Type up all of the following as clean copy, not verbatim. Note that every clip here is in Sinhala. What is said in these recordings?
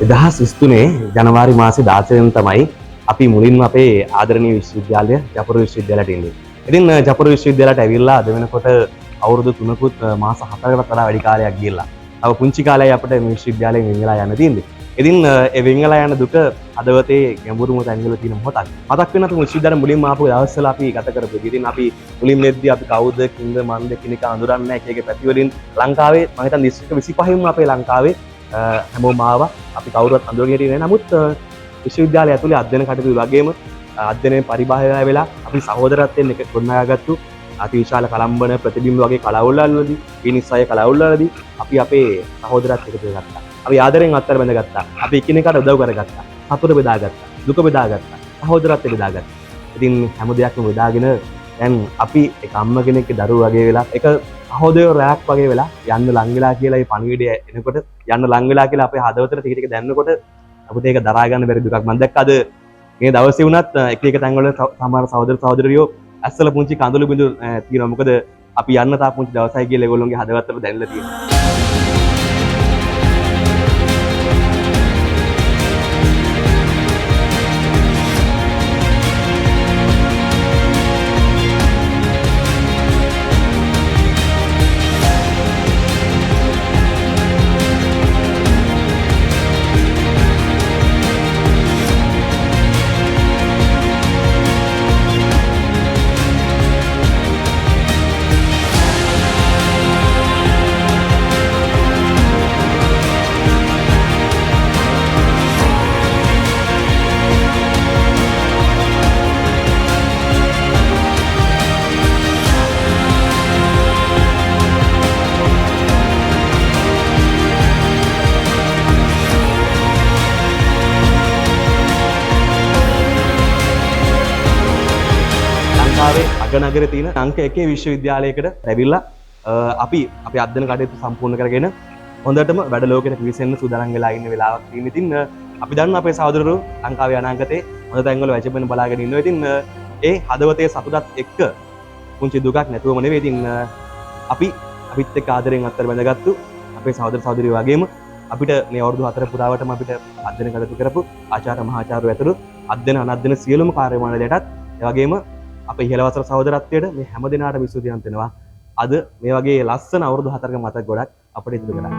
2023 ජනවාරි මාසේ 16 වෙනිදා තමයි අපි මුලින්ම අපේ ආදරණීය විශ්වවිද්‍යාලය ජපුරු විශ්වවිද්‍යාලයට එන්නේ. ඉතින් ජපුරු විශ්වවිද්‍යාලයට ඇවිල්ලා අද වෙනකොට අවුරුදු 3කුත් මාස 4කටත් වඩා වැඩි කාලයක් ගියලා. තව පුංචි කාලයයි අපිට මේ විශ්වවිද්‍යාලයෙන් වෙන් වෙලා යන්න තියෙන්නේ. ඉතින් ඒ වෙන් වෙලා යන දුක හදවතේ ගැඹුරුම තැන්වල තියෙන මොහොතක්. මතක් වෙන අපේ විශ්වවිද්‍යාලෙ මුලින්ම ආපු දවස්වල අපි ගත කරපු. ඉතින් අපි මුලින්ම එද්දී අපි කවුද කින්ද මන්ද කෙනෙක් අඳුරන්නේ නැහැ. එක එක පැති වලින් ලංකාවේ මම හිතන්නේ දිස්ත්‍රික්ක 25න්ම අපේ ලංකාවේ හැමෝම ආවා. අපි කවුරුවත් අඳුරගෙන හිටියේ නැහැ. නමුත් විශ්වවිද්‍යාලය ඇතුලේ අධ්‍යයන කටයුතු වගේම අධ්‍යයනයේ පරිබාහිර වෙලා අපි සහෝදරත්වයෙන් එක ගොඩනගාගත්තු අතිවිශාල කලම්බන ප්‍රතිබිම්බ වගේ කලවුල්වලදී පිනිස්සය කලවුල්වලදී අපි අපේ සහෝදරත්වය එකතු කරගත්තා. අපි ආදරෙන් අත්තර බැඳගත්තා. අපි එකිනෙකාට උදව් කරගත්තා. සතුට බෙදාගත්තා. දුක බෙදාගත්තා. සහෝදරත්වය බෙදාගත්තා. ඉතින් හැම දෙයක්ම බෙදාගෙන දැන් අපි එක අම්ම කෙනෙක්ගේ දරුවෝ වගේ වෙලා එක සහෝදරයෝ රැයක් වගේ වෙලා යන්න ලං වෙලා කියලා මේ පණිවිඩය එනකොට යන්න ලං වෙලා කියලා අපේ හදවතට ටික ටික දැනනකොට අපිට ඒක දරා ගන්න බැරි දුකක්. මම දැක්ක අද මේ දවසේ වුණත් එක එක තැන්වල සමහර සහෝදර සහෝදරියෝ ඇස්සල පුංචි කඳුළු බිඳු තියෙනවා. මොකද අපි යන්න තා පුංචි දවසයි කියලා ඒගොල්ලෝගේ හදවතට දැනලා තියෙනවා. අගනගරේ තියෙන අංක 1 විශ්වවිද්‍යාලයකට ඇවිල්ලා අපි අපේ අධ්‍යයන කටයුතු සම්පූර්ණ කරගෙන හොඳටම වැඩ ලෝකෙට පිවිසෙන්න සූදානම් වෙලා ඉන්න වෙලාවක් තියෙන. ඉතින් අපි දන්නවා අපේ සහෝදරවරු ලංකාවේ අනාගතේ හොඳ තැන්වල වැජඹෙන්න බලාගෙන ඉන්නවා. ඉතින් ඒ හදවතේ සතුටත් එක්ක පුංචි දුකක් නැතුවම නෙවෙයි. ඉතින් අපිත් එක්ක ආදරෙන් අත්තර බැඳගත්තු අපේ සහෝදර සහෝදරියෝ වගේම අපිට මේ අවුරුදු 4 පුරාවටම අපිට අධ්‍යයන කටයුතු කරපු ආචාර්ය මහාචාර්යවරු ඇතුළු අධ්‍යයන අනධ්‍යයන සියලුම කාර්යමානලයටත් ඒ වගේම අපේ ඉහළවසර සහෝදරත්වයට මේ හැම දිනාටම ස්තුතිවන්ත වෙනවා. අද මේ වගේ ලස්සන අවුරුදු 4ක මතක ගොඩක් අපිට ඉදිරි කරගන්න.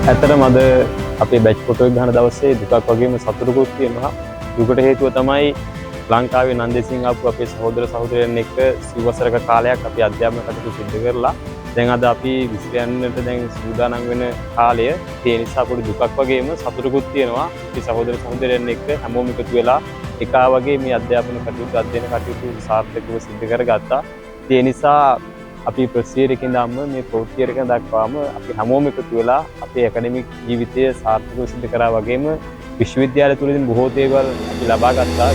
ඇත්තටම අද අපේ බැච් ෆොටෝ එක ගන්න දවසේ දුකක් වගේම සතුටකුත් තියෙනවා. දුකට හේතුව තමයි ලංකාවේ නන්දේසිංහ ආපු අපේ සහෝදර සහෝදරයන් එක්ක සිව්වසරක කාලයක් අපි අධ්‍යාපන කටයුතු සිදු කරලා දැන් අද අපි විශ්වයන්ට දැන් සූදානම් වෙන කාලය. ඒ නිසා පොඩි දුකක් වගේම සතුටකුත් තියෙනවා. අපි සහෝදර සහෝදරයන් එක්ක හැමෝම එකතු වෙලා එකා වගේ මේ අධ්‍යාපන කටයුතු අධ්‍යයන කටයුතු සාර්ථකව සිදු කරගත්තා. ඒ නිසා අපි ප්‍රසිද්ධියකින් දාම මේ ප්‍රවෘත්තියක දක්වාම අපි හැමෝම එකතු වෙලා අපේ ඇකඩමික් ජීවිතය සාර්ථකව සිදු කරා වගේම විශ්වවිද්‍යාලය තුළදී බොහෝ දේවල් අපි ලබා ගත්තා.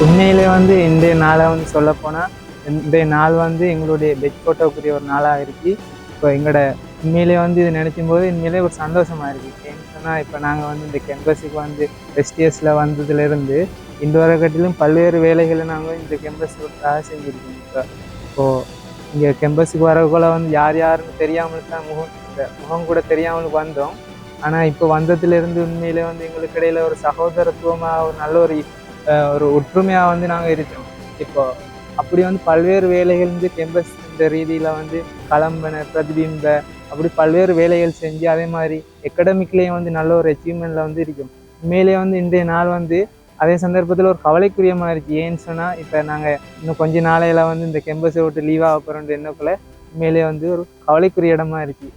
உண்மையிலே வந்து இன்றைய நாளை வந்து சொல்லப்போனால் இன்றைய நாள் வந்து எங்களுடைய பெட் ஃபோட்டோக்குரிய ஒரு நாளாக இருக்குது. இப்போ எங்களோட உண்மையிலே வந்து இது நினைக்கும் போது உண்மையிலே ஒரு சந்தோஷமாக இருக்குது. ஏன்னு சொன்னால் இப்போ நாங்கள் வந்து இந்த கேம்பஸுக்கு வந்து ஃபஸ்ட் இயர்ஸில் வந்ததுலேருந்து இந்த வரக்கட்டிலும் பல்வேறு வேலைகளை நாங்கள் இந்த கேம்பஸுக்காக செஞ்சுருக்கோம். இப்போது இங்கே கேம்பஸுக்கு வரக்குள்ள வந்து யாருன்னு தெரியாமல் தான் முகம் கூட தெரியாமல் வந்தோம். ஆனால் இப்போ வந்ததுலேருந்து உண்மையிலே வந்து எங்களுக்கு இடையில ஒரு சகோதரத்துவமாக ஒரு நல்ல ஒரு ஒற்றுமையாக வந்து நாங்கள் இருக்கோம். இப்போ அப்படி வந்து பல்வேறு வேலைகள் வந்து கேம்பஸ் இந்த ரீதியில் வந்து களம்பன பிரதிபிம்ப அப்படி பல்வேறு வேலைகள் செஞ்சு அதே மாதிரி எக்கடமிக்லேயும் வந்து நல்ல ஒரு அச்சீவ்மெண்ட்டில் வந்து இருக்கும். உண்மையிலே வந்து இன்றைய நாள் வந்து அதே சந்தர்ப்பத்தில் ஒரு கவலைக்குரிய மாதிரி இருக்குது. ஏன்னு சொன்னால் இப்போ நாங்கள் இன்னும் கொஞ்ச நாளையில் வந்து இந்த கேம்பஸை விட்டு லீவாக போகிறோன்ற எண்ணக்குள்ள உண்மையிலே வந்து ஒரு கவலைக்குரிய இடமா இருக்குது.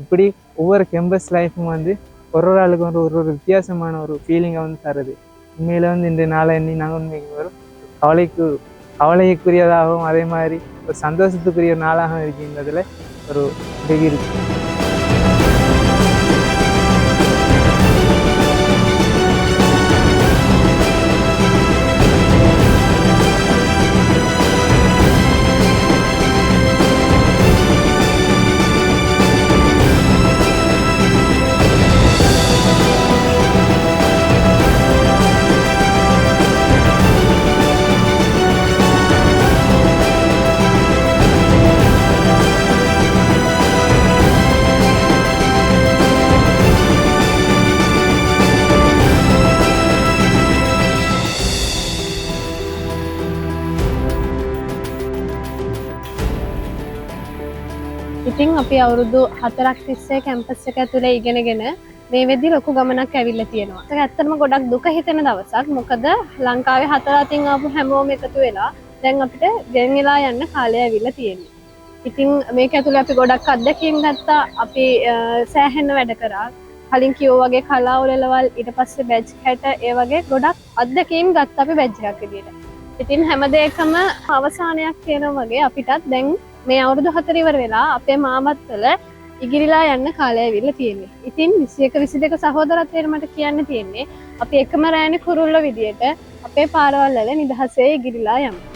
இப்படி ஒவ்வொரு கேம்பஸ் லைஃப்பும் வந்து ஒரு ஆளுக்கு ஒரு வித்தியாசமான ஒரு ஃபீலிங்கை வந்து தருது. உண்மையில வந்து இந்த நாளை எண்ணி நாங்கள் உண்மைக்கு ஒரு கவலைக்குரியதாகவும் அதே மாதிரி ஒரு சந்தோஷத்துக்குரிய நாளாக இருக்கின்றதுல ஒரு இது இருக்கு. ඉතින් අපි අවුරුදු 4ක් තිස්සේ කැම්පස් එක ඇතුලේ ඉගෙනගෙන මේ වෙද්දි ලොකු ගමනක් ඇවිල්ලා තියෙනවා. ඒක ඇත්තටම ගොඩක් දුක හිතෙන දවසක්. මොකද ලංකාවේ 4 අතින් ආපු හැමෝම එකතු වෙලා දැන් අපිට ගෙන් වෙලා යන්න කාලය ඇවිල්ලා තියෙනවා. ඉතින් මේක ඇතුලේ අපි ගොඩක් අත්දැකීම් ගත්තා. අපි සෑහෙන වැඩ කරා. කලින් කිව්වා වගේ කලාව වලවල් ඊට පස්සේ බැච් 60 ඒ වගේ ගොඩක් අත්දැකීම් ගත්තා අපි බැච් එකක් විදියට. ඉතින් හැම දෙයකම අවසානයක් තියෙනවා වගේ අපිටත් දැන් මේ අවුරුදු 4 ඉවර වෙලා අපේ මාමත්වල ඉගිරිලා යන්න කාලය ඇවිල්ලා තියෙන්නේ. ඉතින් 21 22 සහෝදරත්වයට මට කියන්න තියෙන්නේ අපි එකම රෑනේ කුරුල්ල විදියට අපේ පාරවල් වල නිදහසේ ඉගිරිලා යමු.